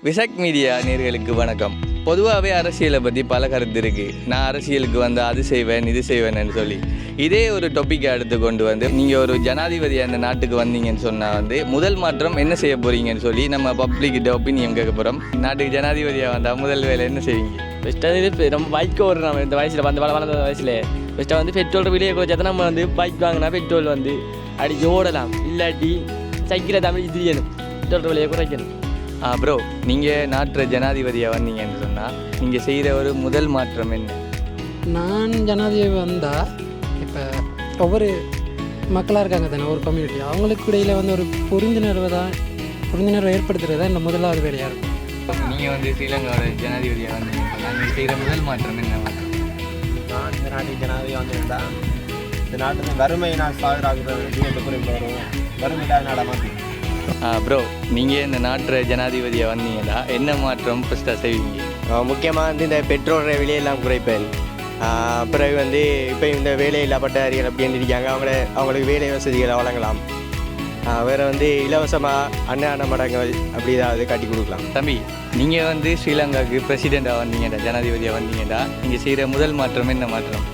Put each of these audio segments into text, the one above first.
Vesak media நேயர்களுக்கு வணக்கம். பொதுவாகவே அரசியலை பற்றி பல கருத்து இருக்குது. நான் அரசியலுக்கு வந்து அது செய்வேன் இது செய்வேன்னு சொல்லி இதே ஒரு டாப்பிக்கை எடுத்து கொண்டு வந்து நீங்கள் ஒரு ஜனாதிபதியாக அந்த நாட்டுக்கு வந்தீங்கன்னு சொன்னால் வந்து முதல் மாற்றம் என்ன செய்ய போகிறீங்கன்னு சொல்லி நம்ம பப்ளிக்கிட்ட ஒப்பீனியன் கேட்க போகிறோம். நாட்டுக்கு ஜனாதிபதியாக வந்தால் முதல் வேலை என்ன செய்வீங்க? ஃபஸ்ட்டாக இது நம்ம பைக் ஓடுறோம். இந்த வயசில் வந்து வளர்ந்த வயசில் ஃபஸ்ட்டாக வந்து பெட்ரோல் விலையை குறைச்சா நம்ம வந்து பைக் வாங்கினா பெட்ரோல் வந்து அடிச்சு ஓடலாம். இல்லாட்டி சைக்கிளை தமிழ் இதுயணும். பெட்ரோல் விலையை குறைக்கணும். ப்ரோ, நீங்கள் நாட்டு ஜனாதிபதியாக வந்தீங்கன்னு சொன்னால் நீங்கள் செய்கிற ஒரு முதல் மாற்றம் என்ன? நான் ஜனாதிபதி வந்தால் இப்போ ஒவ்வொரு மக்களாக இருக்காங்க தானே, ஒரு கம்யூனிட்டி, அவங்களுக்கு இடையில் வந்து ஒரு புரிந்துணர்வை ஏற்படுத்துறது தான் இந்த முதலாவது வேலையாக இருக்கும். நீங்கள் வந்து ஸ்ரீலங்காவோட ஜனாதிபதியாக வந்தீங்கன்னு சொன்னால் நீங்கள் செய்கிற முதல் மாற்றம் என்ன? நான் இந்த நாட்டுக்கு ஜனாதிபதி வந்திருந்தால் இந்த நாட்டில் வறுமையினால் சாகுறாங்க வரும் வறுமை இல்லாத நாடாக மாற்றி. ப்ரோ, நீங்கள் இந்த நாட்டு ஜனாதிபதியாக வந்தீங்கன்னா என்ன மாற்றம் ஃபஸ்ட்டாக செய்வீங்க? முக்கியமாக வந்து இந்த பெட்ரோல் விலையெல்லாம் குறைப்பேன். பிறகு வந்து இப்போ இந்த வேலையில்லா பட்டதாரிகள் அப்படின்னு இருக்காங்க, அவங்களுக்கு வேலை வசதிகளை வழங்கலாம். வேறு வந்து இலவசமாக அன்னதான மடங்கள் அப்படி ஏதாவது கட்டி கொடுக்கலாம். தம்பி, நீங்கள் வந்து ஸ்ரீலங்காவுக்கு பிரசிடெண்ட்டாக வந்தீங்கடா, ஜனாதிபதியாக வந்தீங்கடா, நீங்கள் செய்கிற முதல் மாற்றம் என்ன மாற்றம்?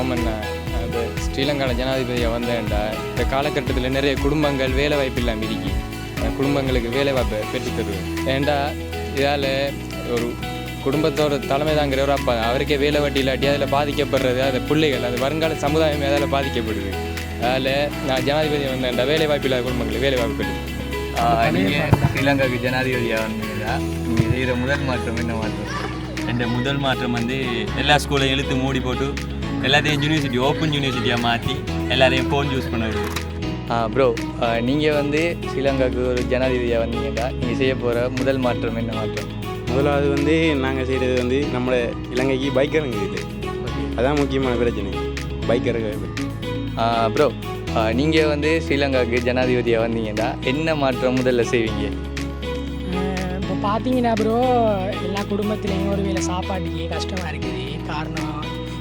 ஓமண்ணா, அது ஸ்ரீலங்காவில் ஜனாதிபதியாக வந்தேன்டா இந்த காலகட்டத்தில் நிறைய குடும்பங்கள் வேலை வாய்ப்பு இல்லாமல் இருக்கி குடும்பங்களுக்கு வேலை வாய்ப்பை பெற்றுத்தருவேன். ஏன்டா இதால் ஒரு குடும்பத்தோட தலைமை தாங்கிற ஒரு அப்பா அவருக்கே வேலை வாட்டி இல்லாட்டி அதில் பாதிக்கப்படுறது அது பிள்ளைகள், அது வருங்கால சமுதாயமே அதில் பாதிக்கப்படுது. அதில் நான் ஜனாதிபதியாக வந்தேன்டா வேலை வாய்ப்பு இல்லாத குடும்பங்களுக்கு வேலை வாய்ப்பு பெற்று. நீங்கள் ஸ்ரீலங்காவுக்கு ஜனாதிபதியாக வந்தீங்கடா, நீங்கள் செய்கிற முதல் மாற்றம் என்ன மாற்றம்? என் முதல் மாற்றம் வந்து எல்லா ஸ்கூலையும் இழுத்து மூடி போட்டு எல்லாத்தையும் யூனிவர்சிட்டி ஓப்பன் யூனிவர்சிட்டியாக மாற்றி எல்லாரையும் ஃபோன் யூஸ் பண்ணுறது. ப்ரோ, நீங்கள் வந்து ஸ்ரீலங்காவுக்கு ஒரு ஜனாதிபதியாக வந்தீங்கடா, நீங்கள் செய்ய போகிற முதல் மாற்றம் என்ன மாற்றம்? முதலாவது வந்து நாங்கள் செய்கிறது வந்து நம்மளோட இலங்கைக்கு பைக்கருங்க இல்லை, அதான் முக்கியமான பிரச்சனை, பைக்கருங்க. ப்ரோ, நீங்கள் வந்து ஸ்ரீலங்காவுக்கு ஜனாதிபதியாக வந்தீங்கடா என்ன மாற்றம் முதல்ல செய்வீங்க? இப்போ பார்த்தீங்கன்னா ப்ரோ, எல்லா குடும்பத்துலேயும் ஒரு வேளை சாப்பாட்டுக்கு கஷ்டமாக இருக்குது. காரணம்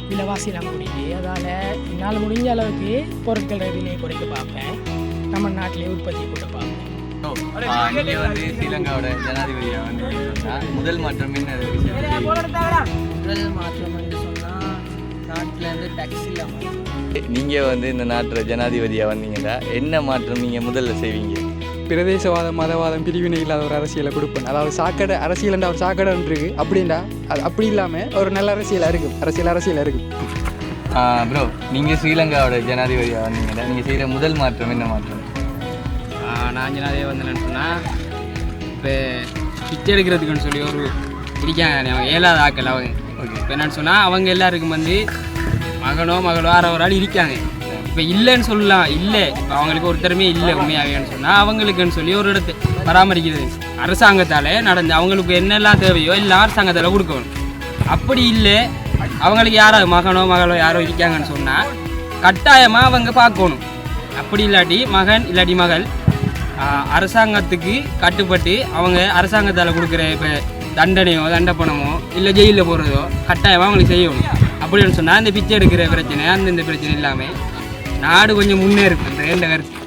விலைவாசிலாம் கூடிட்டு. அதால் என்னால் முடிஞ்ச அளவுக்கு பொருட்களை விலையை குறைக்க பார்ப்பேன். நம்ம நாட்டிலே உற்பத்தி கூட்ட பார்ப்பேன். நீங்கள் வந்து ஸ்ரீலங்காவோட ஜனாதிபதியாக வந்தீங்கன்னா முதல் மாற்றம் என்ன? முதல் மாற்றம் வந்து சொன்னால் நாட்டில் இருந்து டேக்ஸ் இல்லாமல். நீங்கள் வந்து இந்த நாட்டில் ஜனாதிபதியாக வந்தீங்கன்னா என்ன மாற்றம் நீங்கள் முதல்ல செய்வீங்க? பிரதேசவாதம் மதவாதம் பிரிவினை இல்லாத ஒரு அரசியலை கொடுப்பேன். அதாவது சாக்கடை அரசியல்ண்டா ஒரு சாக்கடை இருக்குது அப்படின்டா, அது அப்படி இல்லாமல் ஒரு நல்ல அரசியலாக இருக்கும். அரசியலாக இருக்கும். ப்ரோ, நீங்கள் ஸ்ரீலங்காவோட ஜனாதிபதியாக வந்தீங்கன்னா நீங்கள் செய்கிற முதல் மாற்றம் என்ன மாற்றம்? நான் ஜனாதிபதி வந்தேன்னு சொன்னால் இப்போ பிச்சை எடுக்கிறதுக்குன்னு சொல்லி ஒரு இருக்காங்க, அவங்க ஏழாவது ஆக்கள். அவங்க ஓகே இப்போ என்னென்னு சொன்னால் அவங்க எல்லாருக்கும் வந்து மகனோ ஆற ஒரு ஆள் இருக்காங்க. இப்போ இல்லைன்னு சொல்லலாம், இல்லை இப்போ அவங்களுக்கு ஒரு திறமையே இல்லை உண்மையாகவேன்னு சொன்னால் அவங்களுக்குன்னு சொல்லி ஒரு இடத்தை பராமரிக்கிறது அரசாங்கத்தால் நடந்து அவங்களுக்கு என்னெல்லாம் தேவையோ எல்லாம் அரசாங்கத்தால் கொடுக்கணும். அப்படி இல்லை அவங்களுக்கு யாராவது மகனோ யாரோ இருக்காங்கன்னு சொன்னால் கட்டாயமாக அவங்க பார்க்கணும். அப்படி இல்லாட்டி மகன் இல்லாட்டி மகள் அரசாங்கத்துக்கு கட்டுப்பட்டு அவங்க அரசாங்கத்தால் கொடுக்குற இப்போ தண்டனையோ தண்டப்பணமோ இல்லை ஜெயிலில் போகிறதோ கட்டாயமாக அவங்களுக்கு செய்யணும். அப்படின்னு சொன்னால் இந்த பிச்சை எடுக்கிற பிரச்சனை அந்தந்த பிரச்சனை இல்லாமல் நாடு கொஞ்சம் முன்னேறும் என்ற கருத்து.